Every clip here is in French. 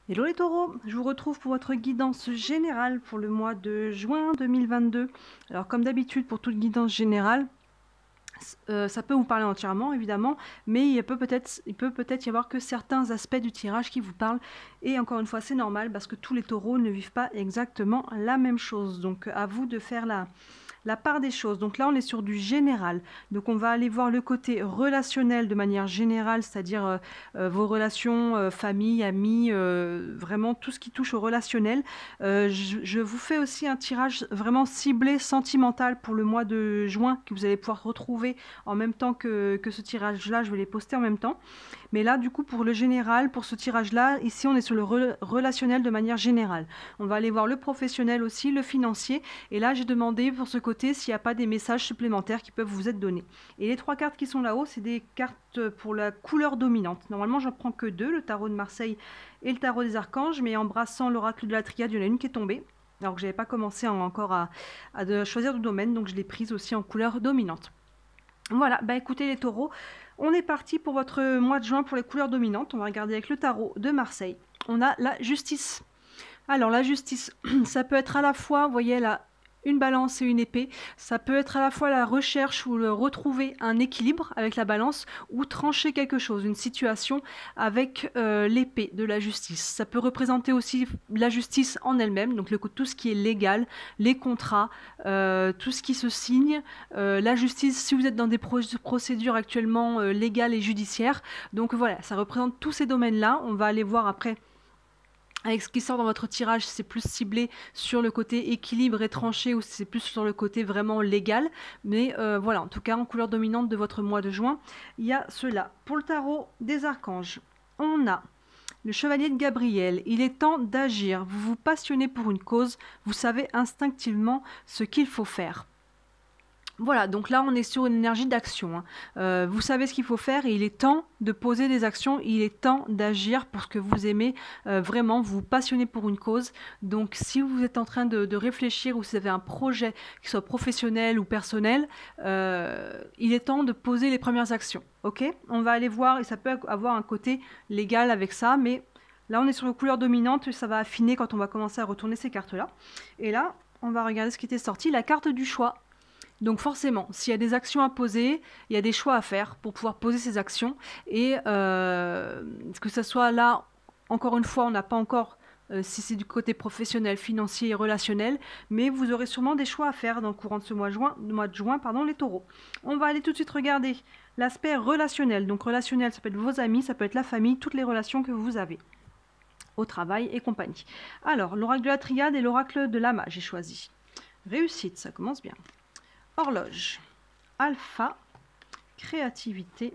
Hello les taureaux, je vous retrouve pour votre guidance générale pour le mois de juin 2022. Alors comme d'habitude pour toute guidance générale, ça peut vous parler entièrement évidemment, mais il peut peut-être y avoir que certains aspects du tirage qui vous parlent. Et encore une fois c'est normal parce que tous les taureaux ne vivent pas exactement la même chose. Donc à vous de faire la part des choses. Donc là, on est sur du général. Donc on va aller voir le côté relationnel de manière générale, c'est-à-dire vos relations, famille, amis, vraiment tout ce qui touche au relationnel. Je vous fais aussi un tirage vraiment ciblé, sentimental pour le mois de juin, que vous allez pouvoir retrouver en même temps que ce tirage-là. Je vais les poster en même temps. Mais là, du coup, pour le général, pour ce tirage-là, ici, on est sur le relationnel de manière générale. On va aller voir le professionnel aussi, le financier. Et là, j'ai demandé pour ce côté s'il n'y a pas des messages supplémentaires qui peuvent vous être donnés. Et les trois cartes qui sont là-haut, c'est des cartes pour la couleur dominante. Normalement, j'en prends que deux, le tarot de Marseille et le tarot des archanges. Mais embrassant l'oracle de la triade, il y en a une qui est tombée. Alors que je n'avais pas commencé encore à choisir de domaine, donc je l'ai prise aussi en couleur dominante. Voilà, bah écoutez les taureaux, on est parti pour votre mois de juin pour les couleurs dominantes. On va regarder avec le tarot de Marseille. On a la justice. Alors la justice, ça peut être à la fois, vous voyez là, une balance et une épée. Ça peut être à la fois la recherche ou le retrouver un équilibre avec la balance ou trancher quelque chose, une situation avec l'épée de la justice. Ça peut représenter aussi la justice en elle-même, donc tout ce qui est légal, les contrats, tout ce qui se signe, la justice si vous êtes dans des procédures actuellement légales et judiciaires. Donc voilà, ça représente tous ces domaines-là. On va aller voir après avec ce qui sort dans votre tirage, c'est plus ciblé sur le côté équilibre et tranché ou c'est plus sur le côté vraiment légal. Mais voilà, en tout cas, en couleur dominante de votre mois de juin, il y a cela. Pour le tarot des archanges, on a le chevalier de Gabriel. Il est temps d'agir. Vous vous passionnez pour une cause. Vous savez instinctivement ce qu'il faut faire. Voilà, donc là on est sur une énergie d'action. Vous savez ce qu'il faut faire et il est temps de poser des actions, il est temps d'agir pour ce que vous aimez, vraiment, vous vous passionnez pour une cause. Donc si vous êtes en train de réfléchir ou si vous avez un projet, qui soit professionnel ou personnel, il est temps de poser les premières actions. Ok, on va aller voir et ça peut avoir un côté légal avec ça, mais là on est sur une couleur dominante, ça va affiner quand on va commencer à retourner ces cartes-là. Et là, on va regarder ce qui était sorti, la carte du choix. Donc forcément, s'il y a des actions à poser, il y a des choix à faire pour pouvoir poser ces actions. Et que ce soit là, encore une fois, on n'a pas encore, si c'est du côté professionnel, financier et relationnel, mais vous aurez sûrement des choix à faire dans le courant de ce mois de juin, pardon, les taureaux. On va aller tout de suite regarder l'aspect relationnel. Donc relationnel, ça peut être vos amis, ça peut être la famille, toutes les relations que vous avez au travail et compagnie. Alors, l'oracle de la triade et l'oracle de l'ama, j'ai choisi. Réussite, ça commence bien. Horloge, alpha, créativité,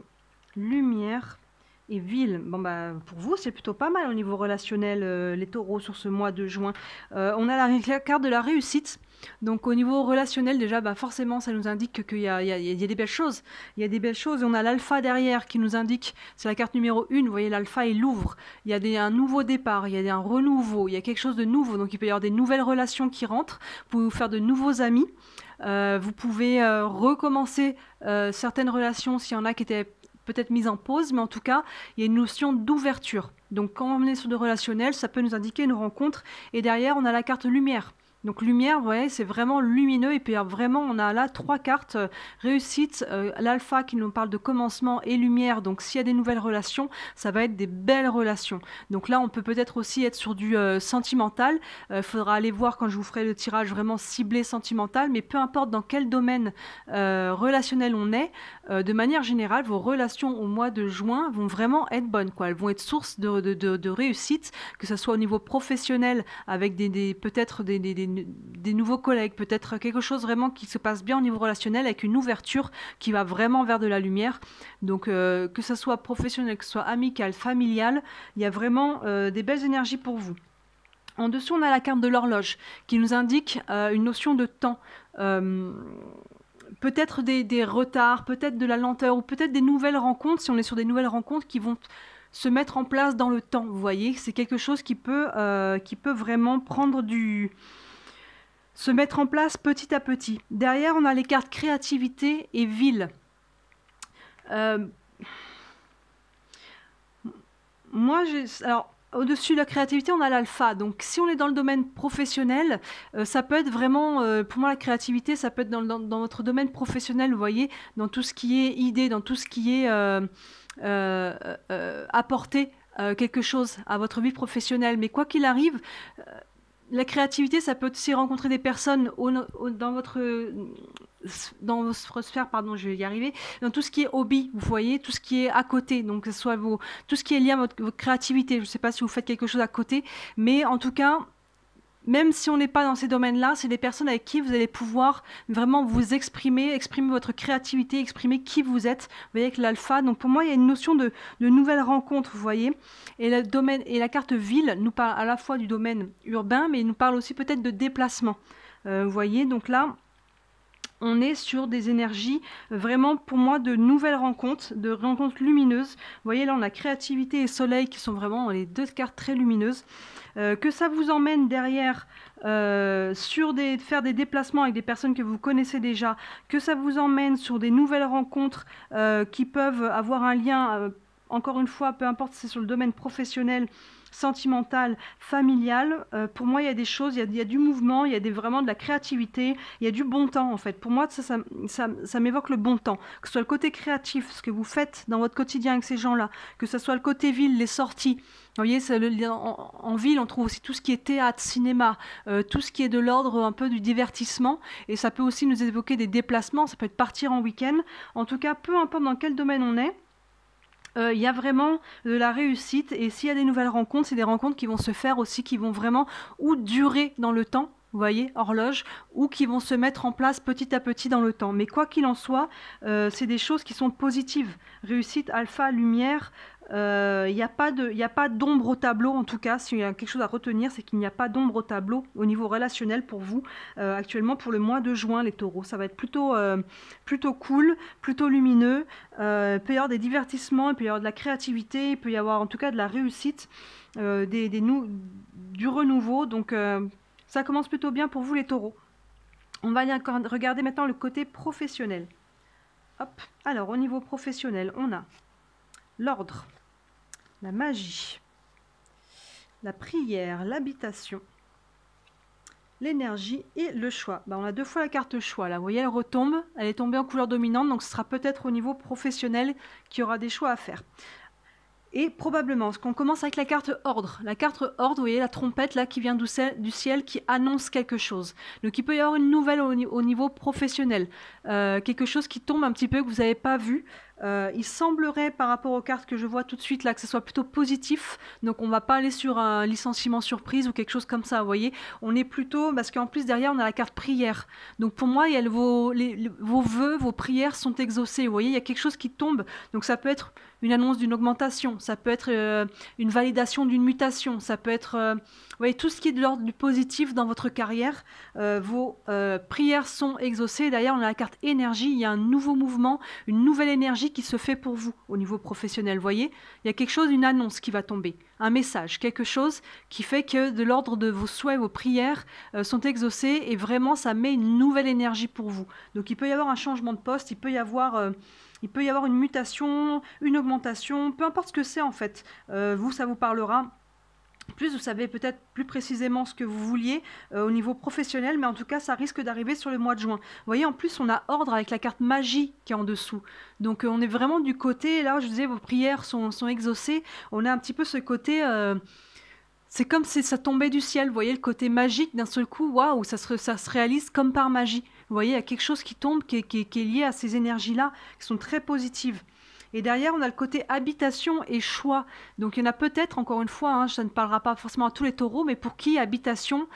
lumière et ville. Bon bah pour vous c'est plutôt pas mal au niveau relationnel les taureaux sur ce mois de juin. On a la carte de la réussite. Donc au niveau relationnel déjà bah forcément ça nous indique qu'il y a des belles choses. Il y a des belles choses et on a l'alpha derrière qui nous indique, c'est la carte numéro 1, vous voyez l'alpha il ouvre. Il y a un nouveau départ, il y a un renouveau, il y a quelque chose de nouveau. Donc il peut y avoir des nouvelles relations qui rentrent, vous pouvez vous faire de nouveaux amis. Vous pouvez recommencer certaines relations s'il y en a qui étaient peut-être mises en pause, mais en tout cas, il y a une notion d'ouverture. Donc quand on est sur de relationnel, ça peut nous indiquer une rencontre. Et derrière, on a la carte lumière. Donc lumière, vous voyez, c'est vraiment lumineux et puis vraiment on a là trois cartes réussite, l'alpha qui nous parle de commencement et lumière. Donc s'il y a des nouvelles relations, ça va être des belles relations. Donc là on peut peut-être aussi être sur du sentimental. Faudra aller voir quand je vous ferai le tirage vraiment ciblé sentimental, mais peu importe dans quel domaine relationnel on est, de manière générale, vos relations au mois de juin vont vraiment être bonnes, quoi. Elles vont être source de réussite, que ce soit au niveau professionnel avec peut-être des nouveaux collègues, peut-être quelque chose vraiment qui se passe bien au niveau relationnel avec une ouverture qui va vraiment vers de la lumière. Donc que ce soit professionnel, que ce soit amical, familial, il y a vraiment des belles énergies pour vous. En dessous, on a la carte de l'horloge qui nous indique une notion de temps. Peut-être des retards, peut-être de la lenteur ou peut-être des nouvelles rencontres, si on est sur des nouvelles rencontres qui vont se mettre en place dans le temps. Vous voyez, c'est quelque chose qui peut vraiment se mettre en place petit à petit. Derrière, on a les cartes créativité et ville. Moi, alors, au-dessus de la créativité, on a l'alpha. Donc, si on est dans le domaine professionnel, ça peut être vraiment, pour moi, la créativité, ça peut être dans votre domaine professionnel, vous voyez, dans tout ce qui est idée, dans tout ce qui est apporter quelque chose à votre vie professionnelle. Mais quoi qu'il arrive, la créativité, ça peut aussi rencontrer des personnes dans votre sphère, pardon, je vais y arriver, dans tout ce qui est hobby, vous voyez, tout ce qui est à côté, donc que ce soit tout ce qui est lié à votre créativité. Je ne sais pas si vous faites quelque chose à côté, mais en tout cas, même si on n'est pas dans ces domaines-là, c'est des personnes avec qui vous allez pouvoir vraiment vous exprimer votre créativité, exprimer qui vous êtes. Vous voyez, avec l'alpha. Donc pour moi, il y a une notion de nouvelles rencontres, vous voyez. Et la carte ville nous parle à la fois du domaine urbain, mais il nous parle aussi peut-être de déplacement. Vous voyez, donc là, on est sur des énergies vraiment, pour moi, de nouvelles rencontres, de rencontres lumineuses. Vous voyez, là, on a créativité et soleil qui sont vraiment les deux cartes très lumineuses. Que ça vous emmène derrière faire des déplacements avec des personnes que vous connaissez déjà, que ça vous emmène sur des nouvelles rencontres qui peuvent avoir un lien, encore une fois, peu importe si c'est sur le domaine professionnel, sentimental, familial. Pour moi, il y a des choses, il y a du mouvement, il y a vraiment de la créativité, il y a du bon temps en fait. Pour moi, ça m'évoque le bon temps, que ce soit le côté créatif, ce que vous faites dans votre quotidien avec ces gens-là, que ce soit le côté ville, les sorties. Vous voyez, en ville, on trouve aussi tout ce qui est théâtre, cinéma, tout ce qui est de l'ordre un peu du divertissement, et ça peut aussi nous évoquer des déplacements, ça peut être partir en week-end. En tout cas, peu importe dans quel domaine on est, il y a vraiment de la réussite, et s'il y a des nouvelles rencontres, c'est des rencontres qui vont se faire aussi, qui vont vraiment ou durer dans le temps, vous voyez, horloge, ou qui vont se mettre en place petit à petit dans le temps. Mais quoi qu'il en soit, c'est des choses qui sont positives. Réussite, alpha, lumière, il n'y a pas d'ombre au tableau, en tout cas. S'il y a quelque chose à retenir, c'est qu'il n'y a pas d'ombre au tableau au niveau relationnel pour vous, actuellement pour le mois de juin, les taureaux. Ça va être plutôt cool, plutôt lumineux. Il peut y avoir des divertissements, il peut y avoir de la créativité, il peut y avoir en tout cas de la réussite, du renouveau. Donc, ça commence plutôt bien pour vous, les taureaux. On va regarder maintenant le côté professionnel. Hop. Alors, au niveau professionnel, on a l'ordre, la magie, la prière, l'habitation, l'énergie et le choix. On a deux fois la carte choix. Là, vous voyez, elle retombe. Elle est tombée en couleur dominante, donc ce sera peut-être au niveau professionnel qu'il y aura des choix à faire. Et probablement, parce qu'on commence avec la carte ordre. La carte ordre, vous voyez la trompette là qui vient du ciel qui annonce quelque chose. Donc il peut y avoir une nouvelle au niveau professionnel. Quelque chose qui tombe un petit peu que vous n'avez pas vu. Il semblerait par rapport aux cartes que je vois tout de suite là que ce soit plutôt positif. Donc on ne va pas aller sur un licenciement surprise ou quelque chose comme ça, vous voyez. On est plutôt, parce qu'en plus derrière on a la carte prière. Donc pour moi, il y a vos vœux, vos prières sont exaucés. Vous voyez, il y a quelque chose qui tombe. Donc ça peut être une annonce d'une augmentation, ça peut être une validation d'une mutation, ça peut être vous voyez, tout ce qui est de l'ordre du positif dans votre carrière. Vos prières sont exaucées. D'ailleurs, on a la carte énergie, il y a un nouveau mouvement, une nouvelle énergie qui se fait pour vous au niveau professionnel. Vous voyez, il y a quelque chose, une annonce qui va tomber, un message, quelque chose qui fait que de l'ordre de vos souhaits, vos prières sont exaucées, et vraiment ça met une nouvelle énergie pour vous. Donc il peut y avoir un changement de poste, il peut y avoir une mutation, une augmentation, peu importe ce que c'est en fait. Vous, ça vous parlera. Plus vous savez peut-être plus précisément ce que vous vouliez au niveau professionnel, mais en tout cas ça risque d'arriver sur le mois de juin. Vous voyez, en plus on a ordre avec la carte magie qui est en dessous. Donc on est vraiment du côté, là je disais vos prières sont exaucées, on a un petit peu ce côté... c'est comme si ça tombait du ciel, vous voyez le côté magique d'un seul coup, waouh, ça se réalise comme par magie. Vous voyez, il y a quelque chose qui tombe, qui est lié à ces énergies-là, qui sont très positives. Et derrière, on a le côté habitation et choix. Donc il y en a peut-être, encore une fois, ça ne parlera pas forcément à tous les taureaux, mais pour qui habitation,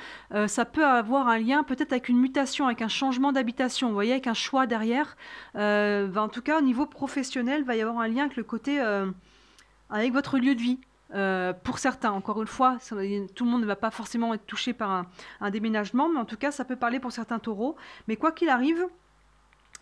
ça peut avoir un lien peut-être avec une mutation, avec un changement d'habitation, vous voyez, avec un choix derrière. En tout cas, au niveau professionnel, il va y avoir un lien avec le côté, avec votre lieu de vie. Pour certains, encore une fois, tout le monde ne va pas forcément être touché par un déménagement, mais en tout cas, ça peut parler pour certains taureaux. Mais quoi qu'il arrive,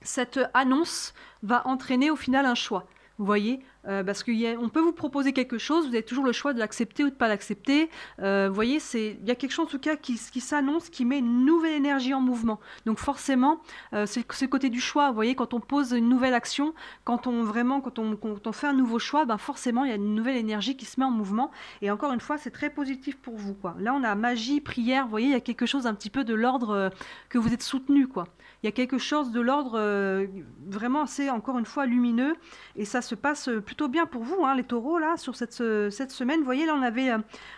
cette annonce va entraîner au final un choix. Vous voyez, Parce qu'on peut vous proposer quelque chose, vous avez toujours le choix de l'accepter ou de ne pas l'accepter. Vous voyez, il y a quelque chose en tout cas qui s'annonce, qui met une nouvelle énergie en mouvement. Donc forcément, c'est le côté du choix. Vous voyez, quand on pose une nouvelle action, quand on fait un nouveau choix, ben forcément, il y a une nouvelle énergie qui se met en mouvement. Et encore une fois, c'est très positif pour vous, quoi. Là, on a magie, prière. Vous voyez, il y a quelque chose un petit peu de l'ordre que vous êtes soutenu, quoi. Il y a quelque chose de l'ordre vraiment assez, encore une fois, lumineux. Et ça se passe plutôt bien pour vous, hein, les taureaux, là, sur cette semaine. Vous voyez, là, on avait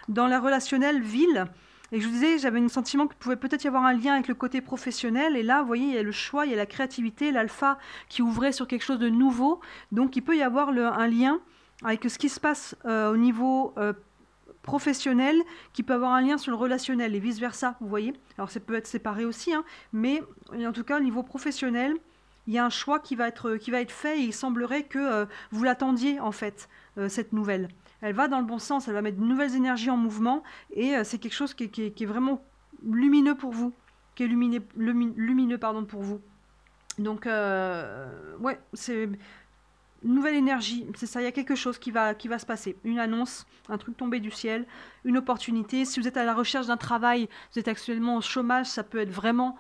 dans la relationnelle ville. Et je vous disais, j'avais un sentiment qu'il pouvait peut-être y avoir un lien avec le côté professionnel. Et là, vous voyez, il y a le choix, il y a la créativité, l'alpha qui ouvrait sur quelque chose de nouveau. Donc, il peut y avoir un lien avec ce qui se passe au niveau professionnel, qui peut avoir un lien sur le relationnel et vice-versa, vous voyez. Alors, ça peut être séparé aussi, hein, mais en tout cas, au niveau professionnel, il y a un choix qui va être fait et il semblerait que vous l'attendiez, en fait, cette nouvelle. Elle va dans le bon sens, elle va mettre de nouvelles énergies en mouvement et c'est quelque chose qui est vraiment lumineux pour vous, qui est lumineux pardon, pour vous. Donc, ouais, c'est une nouvelle énergie, c'est ça, il y a quelque chose qui va se passer. Une annonce, un truc tombé du ciel, une opportunité. Si vous êtes à la recherche d'un travail, vous êtes actuellement au chômage, ça peut être vraiment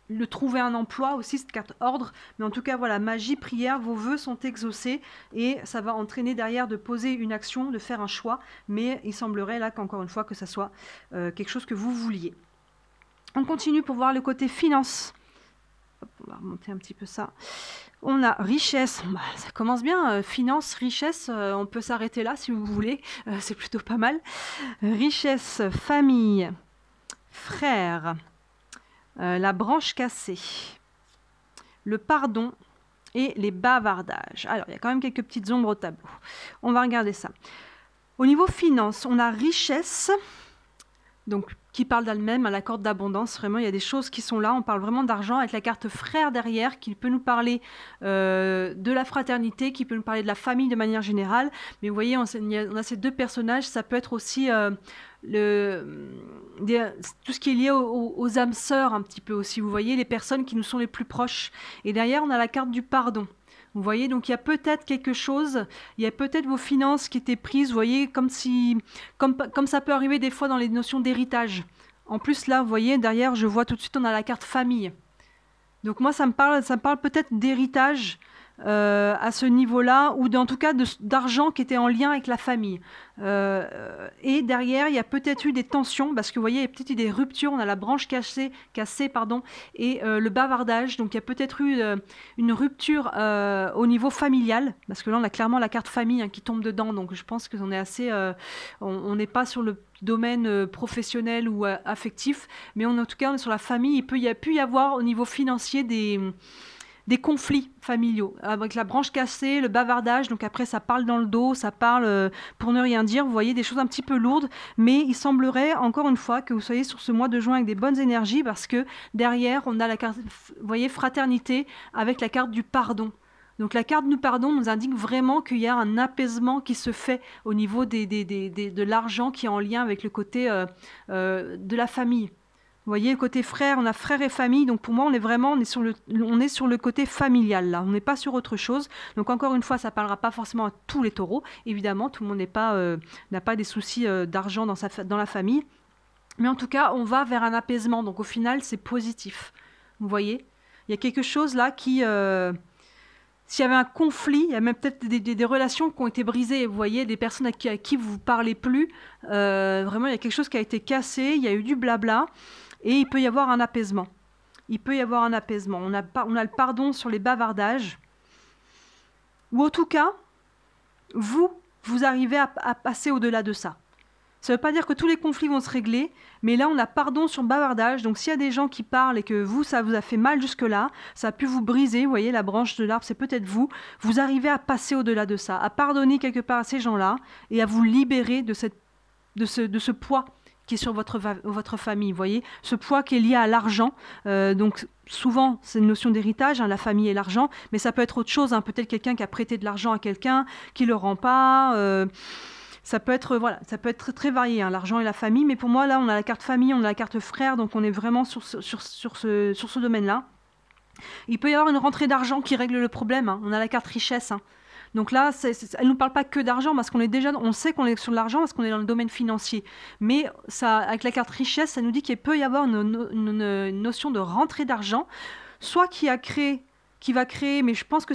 le trouver un emploi aussi, cette carte ordre. Mais en tout cas, voilà, magie, prière, vos vœux sont exaucés et ça va entraîner derrière de poser une action, de faire un choix. Mais il semblerait là qu'encore une fois que ça soit quelque chose que vous vouliez. On continue pour voir le côté finance. Hop, on va remonter un petit peu ça. On a richesse, bah, ça commence bien, finance, richesse, on peut s'arrêter là si vous voulez, c'est plutôt pas mal. Richesse, famille, frère, la branche cassée, le pardon et les bavardages. Alors, il y a quand même quelques petites ombres au tableau. On va regarder ça. Au niveau finance, on a richesse, donc qui parle d'elle-même, à la corde d'abondance. Vraiment, il y a des choses qui sont là. On parle vraiment d'argent avec la carte frère derrière, qui peut nous parler de la fraternité, qui peut nous parler de la famille de manière générale. Mais vous voyez, on a ces deux personnages. Ça peut être aussi tout ce qui est lié aux âmes sœurs, un petit peu aussi. Vous voyez, les personnes qui nous sont les plus proches. Et derrière, on a la carte du pardon. Vous voyez, donc il y a peut-être quelque chose, il y a peut-être vos finances qui étaient prises, vous voyez, comme ça peut arriver des fois dans les notions d'héritage. En plus, là, vous voyez, derrière, je vois tout de suite, on a la carte famille. Donc moi, ça me parle peut-être d'héritage à ce niveau-là, ou en tout cas d'argent qui était en lien avec la famille. Et derrière, il y a peut-être eu des tensions, parce que vous voyez, il y a peut-être eu des ruptures, on a la branche cassée et le bavardage, donc il y a peut-être eu une rupture au niveau familial, parce que là, on a clairement la carte famille qui tombe dedans, donc je pense qu'on est assez... on n'est pas sur le domaine professionnel ou affectif, mais en tout cas, on est sur la famille. Il y a pu y avoir au niveau financier des conflits familiaux, avec la branche cassée, le bavardage, donc après ça parle dans le dos, ça parle pour ne rien dire, vous voyez, des choses un petit peu lourdes, mais il semblerait, encore une fois, que vous soyez sur ce mois de juin avec des bonnes énergies, parce que derrière, on a la carte, vous voyez, fraternité, avec la carte du pardon. Donc la carte du pardon nous indique vraiment qu'il y a un apaisement qui se fait au niveau de l'argent qui est en lien avec le côté de la famille. Vous voyez, le côté frère, on a frère et famille, donc pour moi, on est sur le côté familial, là. On n'est pas sur autre chose. Donc encore une fois, ça ne parlera pas forcément à tous les taureaux. Évidemment, tout le monde n'a pas des soucis d'argent dans la famille. Mais en tout cas, on va vers un apaisement. Donc au final, c'est positif. Vous voyez, il y a quelque chose là qui... S'il y avait un conflit, il y a même peut-être des relations qui ont été brisées. Vous voyez, des personnes à qui vous ne parlez plus. Vraiment, il y a quelque chose qui a été cassé, il y a eu du blabla. Et il peut y avoir un apaisement. Il peut y avoir un apaisement. On a le pardon sur les bavardages. Ou en tout cas, vous arrivez à passer au-delà de ça. Ça ne veut pas dire que tous les conflits vont se régler, mais là, on a pardon sur le bavardage. Donc, s'il y a des gens qui parlent et que ça vous a fait mal jusque-là, ça a pu vous briser, vous voyez, la branche de l'arbre, c'est peut-être vous. Vous arrivez à passer au-delà de ça, à pardonner quelque part à ces gens-là et à vous libérer de ce poids qui est sur votre famille, vous voyez, ce poids qui est lié à l'argent. Donc souvent, c'est une notion d'héritage, la famille et l'argent, mais ça peut être autre chose, peut-être quelqu'un qui a prêté de l'argent à quelqu'un, qui ne le rend pas. Ça peut être très, très varié, l'argent et la famille, mais pour moi, là, on a la carte famille, on a la carte frère, donc on est vraiment sur ce domaine-là. Il peut y avoir une rentrée d'argent qui règle le problème, on a la carte richesse. Donc là, elle nous parle pas que d'argent, parce qu'on est déjà, on sait qu'on est sur l'argent, parce qu'on est dans le domaine financier. Mais ça, avec la carte richesse, ça nous dit qu'il peut y avoir une notion de rentrée d'argent, soit qui va créer, mais je pense que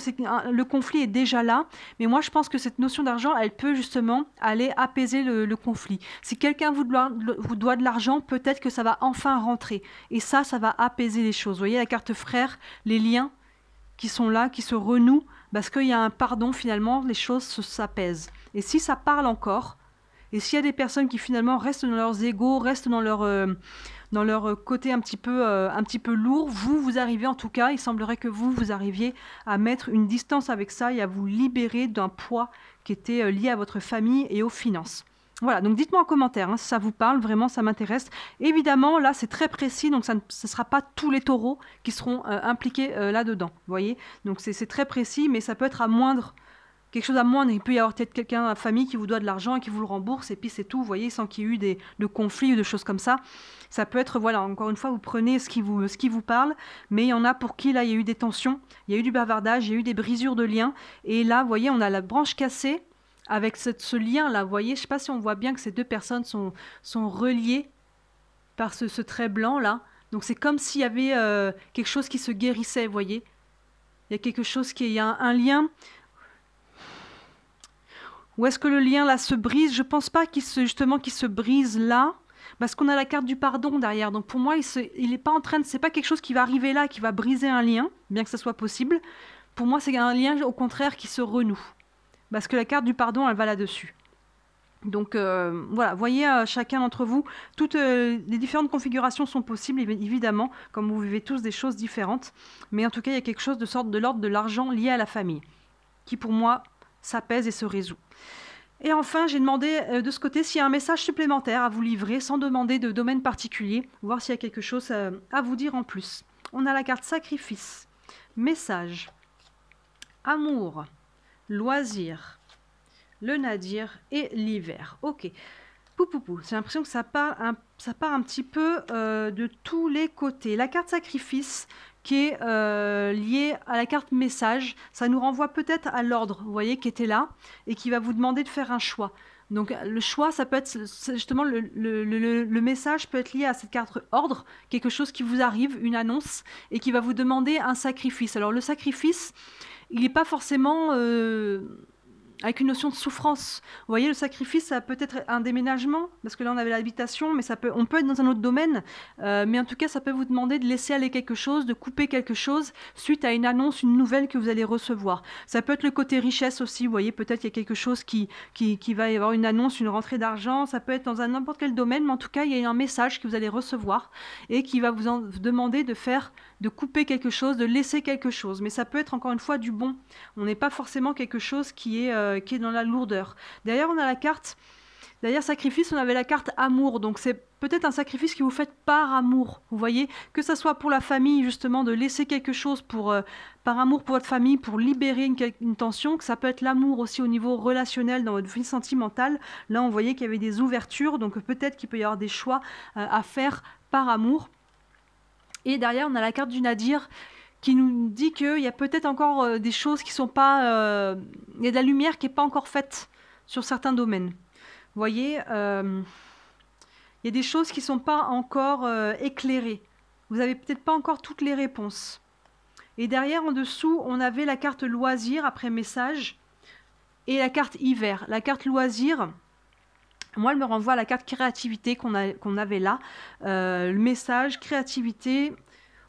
le conflit est déjà là. Mais moi, je pense que cette notion d'argent, elle peut justement aller apaiser le conflit. Si quelqu'un vous doit de l'argent, peut-être que ça va enfin rentrer. Et ça va apaiser les choses. Vous voyez, la carte frère, les liens qui sont là, qui se renouent, parce qu'il y a un pardon, finalement, les choses s'apaisent. Et si ça parle encore, et s'il y a des personnes qui finalement restent dans leurs égos, restent dans leur côté un petit peu lourd, vous arrivez en tout cas, il semblerait que vous arriviez à mettre une distance avec ça et à vous libérer d'un poids qui était lié à votre famille et aux finances. Voilà, donc dites-moi en commentaire si ça vous parle, vraiment ça m'intéresse. Évidemment, là c'est très précis, donc ce ne sera pas tous les taureaux qui seront impliqués là-dedans, vous voyez. Donc c'est très précis, mais ça peut être quelque chose à moindre. Il peut y avoir peut-être quelqu'un dans la famille qui vous doit de l'argent et qui vous le rembourse, et puis c'est tout, vous voyez, sans qu'il y ait eu de conflits ou de choses comme ça. Ça peut être, voilà, encore une fois, vous prenez ce qui vous parle, mais il y en a pour qui, là, il y a eu des tensions, il y a eu du bavardage, il y a eu des brisures de liens, et là, vous voyez, on a la branche cassée, avec ce lien-là, vous voyez, je ne sais pas si on voit bien que ces deux personnes sont reliées par ce trait blanc-là. Donc c'est comme s'il y avait quelque chose qui se guérissait, vous voyez. Il y a quelque chose il y a un lien. Où est-ce que le lien là se brise? Je ne pense pas qu'il se brise là, parce qu'on a la carte du pardon derrière. Donc pour moi, il n'est pas en train de... C'est pas quelque chose qui va arriver là, qui va briser un lien, bien que ça soit possible. Pour moi, c'est un lien au contraire qui se renoue. Parce que la carte du pardon, elle va là-dessus. Donc voilà, voyez chacun d'entre vous, toutes les différentes configurations sont possibles, évidemment, comme vous vivez tous des choses différentes. Mais en tout cas, il y a quelque chose de l'ordre de l'argent lié à la famille, qui pour moi s'apaise et se résout. Et enfin, j'ai demandé de ce côté s'il y a un message supplémentaire à vous livrer, sans demander de domaine particulier, voir s'il y a quelque chose à vous dire en plus. On a la carte sacrifice, message, amour, loisir, le nadir et l'hiver. Ok. Poupoupou, j'ai l'impression que ça part un petit peu de tous les côtés. La carte sacrifice qui est liée à la carte message, ça nous renvoie peut-être à l'ordre, vous voyez, qui était là, et qui va vous demander de faire un choix. Donc le choix, ça peut être justement le message peut être lié à cette carte ordre, quelque chose qui vous arrive, une annonce, et qui va vous demander un sacrifice. Alors le sacrifice, il n'est pas forcément avec une notion de souffrance. Vous voyez, le sacrifice, ça peut être un déménagement, parce que là on avait l'habitation, mais on peut être dans un autre domaine, mais en tout cas ça peut vous demander de laisser aller quelque chose, de couper quelque chose, suite à une annonce, une nouvelle que vous allez recevoir. Ça peut être le côté richesse aussi, vous voyez, peut-être il y a quelque chose qui va y avoir une annonce, une rentrée d'argent, ça peut être dans n'importe quel domaine, mais en tout cas il y a un message que vous allez recevoir, et qui va vous demander de couper quelque chose, de laisser quelque chose, mais ça peut être encore une fois du bon. On n'est pas forcément quelque chose qui est dans la lourdeur. Derrière, on a la carte, derrière sacrifice, on avait la carte amour, donc c'est peut-être un sacrifice que vous faites par amour, vous voyez, que ça soit pour la famille, justement, de laisser quelque chose par amour pour votre famille, pour libérer une tension, que ça peut être l'amour aussi au niveau relationnel, dans votre vie sentimentale. Là, on voyait qu'il y avait des ouvertures, donc peut-être qu'il peut y avoir des choix à faire par amour. Et derrière, on a la carte du nadir, qui nous dit qu'il y a peut-être encore des choses qui sont pas... il y a de la lumière qui n'est pas encore faite sur certains domaines. Vous voyez, il y a des choses qui ne sont pas encore éclairées. Vous n'avez peut-être pas encore toutes les réponses. Et derrière, en dessous, on avait la carte loisir, après message, et la carte hiver. La carte loisir... Moi, elle me renvoie à la carte créativité qu'on avait là. Le message, créativité...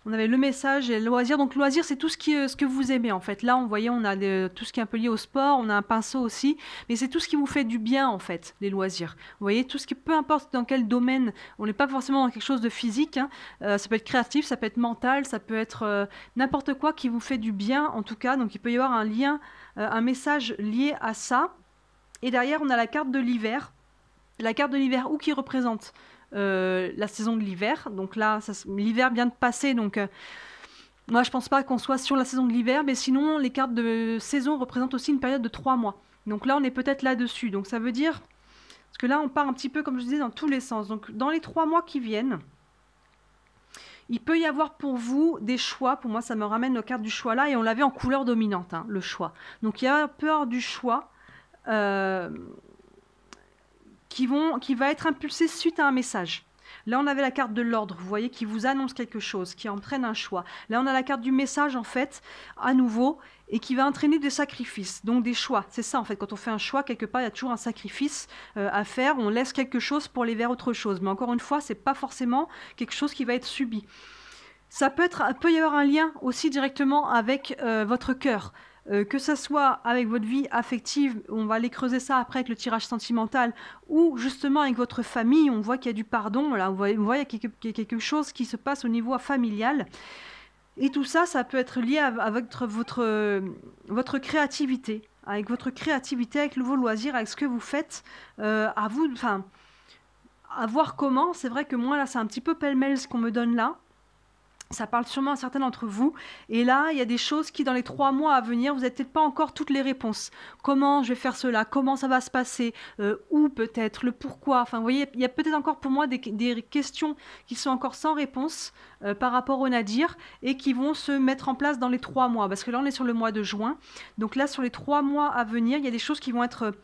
On avait le message et le loisir. Donc, le loisir, c'est tout ce que vous aimez, en fait. Là, on voyait, on a tout ce qui est un peu lié au sport. On a un pinceau aussi. Mais c'est tout ce qui vous fait du bien, en fait, les loisirs. Vous voyez, tout ce qui, peu importe dans quel domaine, on n'est pas forcément dans quelque chose de physique. Hein. Ça peut être créatif, ça peut être mental, ça peut être n'importe quoi qui vous fait du bien, en tout cas. Donc, il peut y avoir un lien, un message lié à ça. Et derrière, on a la carte de l'hiver. La carte de l'hiver, ou qui représente la saison de l'hiver. Donc là, l'hiver vient de passer, donc moi je pense pas qu'on soit sur la saison de l'hiver, mais sinon les cartes de saison représentent aussi une période de 3 mois. Donc là on est peut-être là-dessus. Donc ça veut dire, parce que là on part un petit peu, comme je disais, dans tous les sens. Donc dans les 3 mois qui viennent, Il peut y avoir pour vous des choix. Pour moi, ça me ramène la carte du choix là. Et on l'avait en couleur dominante, hein, le choix. Donc, il y a peur du choix qui va être impulsé suite à un message. Là, on avait la carte de l'ordre, vous voyez, qui vous annonce quelque chose, qui entraîne un choix. Là, on a la carte du message, en fait, à nouveau, et qui va entraîner des sacrifices, donc des choix. C'est ça, en fait, quand on fait un choix, quelque part, il y a toujours un sacrifice à faire. On laisse quelque chose pour aller vers autre chose. Mais encore une fois, ce n'est pas forcément quelque chose qui va être subi. Ça peut y avoir un lien aussi directement avec votre cœur. Que ce soit avec votre vie affective, on va aller creuser ça après avec le tirage sentimental, ou justement avec votre famille, on voit qu'il y a du pardon, là, on voit qu'il y a quelque chose qui se passe au niveau familial. Et tout ça, ça peut être lié avec votre créativité, avec vos loisirs, avec ce que vous faites, à vous, enfin, à voir comment. C'est vrai que moi, là, c'est un petit peu pêle-mêle ce qu'on me donne là. Ça parle sûrement à certains d'entre vous. Et là, il y a des choses qui, dans les 3 mois à venir, vous n'avez peut-être pas encore toutes les réponses. Comment je vais faire cela? Comment ça va se passer? Où peut-être? Le pourquoi? Enfin, vous voyez, il y a peut-être encore pour moi des questions qui sont encore sans réponse par rapport au nadir et qui vont se mettre en place dans les 3 mois. Parce que là, on est sur le mois de juin. Donc là, sur les 3 mois à venir, il y a des choses qui vont être...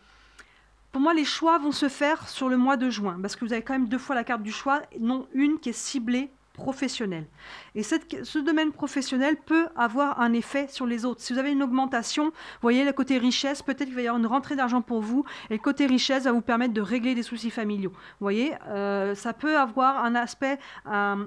Pour moi, les choix vont se faire sur le mois de juin. Parce que vous avez quand même 2 fois la carte du choix, non une qui est ciblée professionnel. Et ce domaine professionnel peut avoir un effet sur les autres. Si vous avez une augmentation, vous voyez le côté richesse, peut-être qu'il va y avoir une rentrée d'argent pour vous, et le côté richesse va vous permettre de régler des soucis familiaux. Vous voyez, ça peut avoir un aspect, un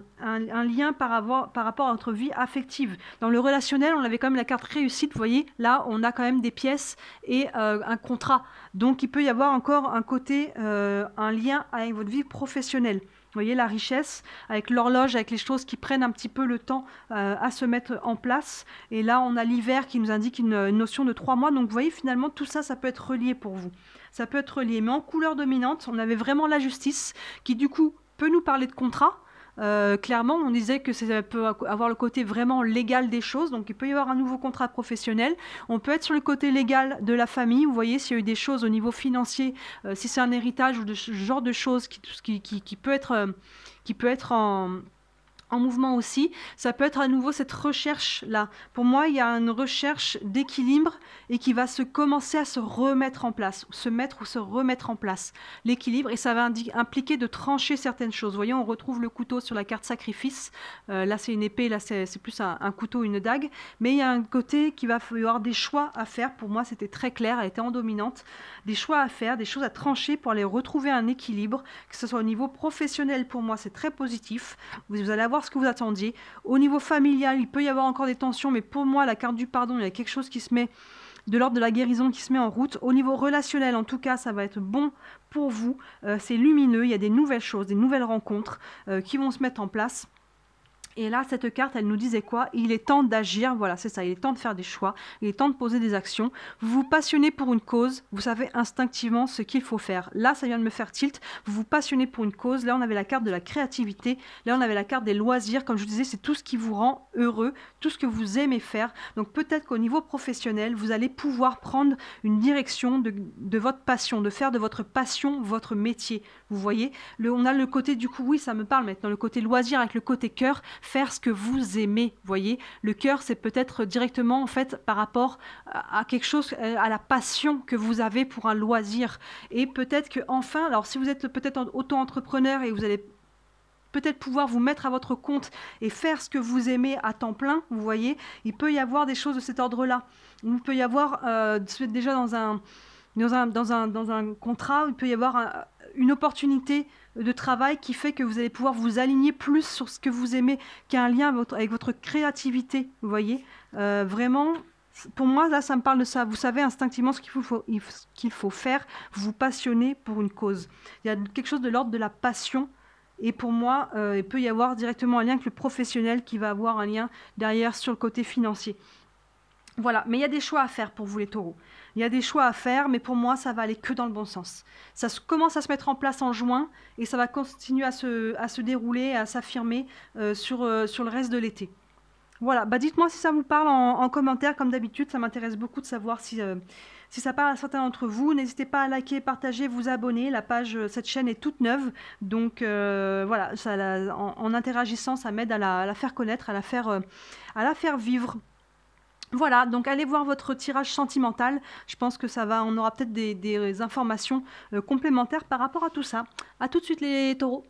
lien par rapport à votre vie affective. Dans le relationnel, on avait quand même la carte réussite, vous voyez, là on a quand même des pièces et un contrat. Donc il peut y avoir encore un côté, un lien avec votre vie professionnelle. Vous voyez la richesse avec l'horloge, avec les choses qui prennent un petit peu le temps à se mettre en place. Et là, on a l'hiver qui nous indique une notion de 3 mois. Donc, vous voyez, finalement, tout ça, ça peut être relié pour vous. Ça peut être relié. Mais en couleur dominante, on avait vraiment la justice qui, du coup, peut nous parler de contrat. Clairement, on disait que ça peut avoir le côté vraiment légal des choses, donc il peut y avoir un nouveau contrat professionnel. On peut être sur le côté légal de la famille, vous voyez, s'il y a eu des choses au niveau financier, si c'est un héritage ou de ce genre de choses qui peut être en mouvement aussi. Ça peut être à nouveau cette recherche-là. Pour moi, il y a une recherche d'équilibre et qui va commencer à se remettre en place, se remettre en place. L'équilibre, et ça va impliquer de trancher certaines choses. Vous voyez, on retrouve le couteau sur la carte sacrifice. Là, c'est une épée, là, c'est plus un couteau, une dague. Mais il y a un côté qui va y avoir des choix à faire. Pour moi, c'était très clair, elle était en dominante. Des choix à faire, des choses à trancher pour aller retrouver un équilibre, que ce soit au niveau professionnel, pour moi, c'est très positif. Vous allez avoir ce que vous attendiez. Au niveau familial, il peut y avoir encore des tensions, mais pour moi, la carte du pardon, il y a quelque chose qui se met de l'ordre de la guérison qui se met en route. Au niveau relationnel, en tout cas, ça va être bon pour vous. C'est lumineux, il y a des nouvelles choses, des nouvelles rencontres qui vont se mettre en place. Et là, cette carte, elle nous disait quoi? Il est temps d'agir, voilà, c'est ça, il est temps de faire des choix, il est temps de poser des actions. Vous vous passionnez pour une cause, vous savez instinctivement ce qu'il faut faire. Là, ça vient de me faire tilt, vous vous passionnez pour une cause. Là, on avait la carte de la créativité, là, on avait la carte des loisirs. Comme je vous disais, c'est tout ce qui vous rend heureux, tout ce que vous aimez faire. Donc peut-être qu'au niveau professionnel, vous allez pouvoir prendre une direction de votre passion, de faire de votre passion votre métier. Vous voyez, on a le côté, du coup, oui, ça me parle maintenant, le côté loisir avec le côté cœur. Faire ce que vous aimez, vous voyez. Le cœur, c'est peut-être directement, en fait, par rapport à quelque chose, à la passion que vous avez pour un loisir. Et peut-être que, enfin, alors si vous êtes peut-être auto-entrepreneur et vous allez peut-être pouvoir vous mettre à votre compte et faire ce que vous aimez à temps plein, vous voyez, il peut y avoir des choses de cet ordre-là. Il peut y avoir, déjà dans un contrat, il peut y avoir une opportunité de travail qui fait que vous allez pouvoir vous aligner plus sur ce que vous aimez, qui a un lien avec votre créativité, vous voyez. Vraiment, pour moi, là, ça me parle de ça. Vous savez instinctivement ce qu'il faut faire, vous vous passionnez pour une cause. Il y a quelque chose de l'ordre de la passion. Et pour moi, il peut y avoir directement un lien avec le professionnel qui va avoir un lien derrière sur le côté financier. Voilà, mais il y a des choix à faire pour vous les taureaux. Il y a des choix à faire, mais pour moi, ça va aller que dans le bon sens. Ça commence à se mettre en place en juin et ça va continuer à se dérouler, à s'affirmer sur le reste de l'été. Voilà, bah dites-moi si ça vous parle en commentaire, comme d'habitude, ça m'intéresse beaucoup de savoir si ça parle à certains d'entre vous. N'hésitez pas à liker, partager, vous abonner. La page, cette chaîne est toute neuve, donc voilà, en interagissant, ça m'aide à la faire connaître, à la faire vivre. Voilà, donc allez voir votre tirage sentimental. Je pense que ça va, on aura peut-être des informations complémentaires par rapport à tout ça. À tout de suite les taureaux.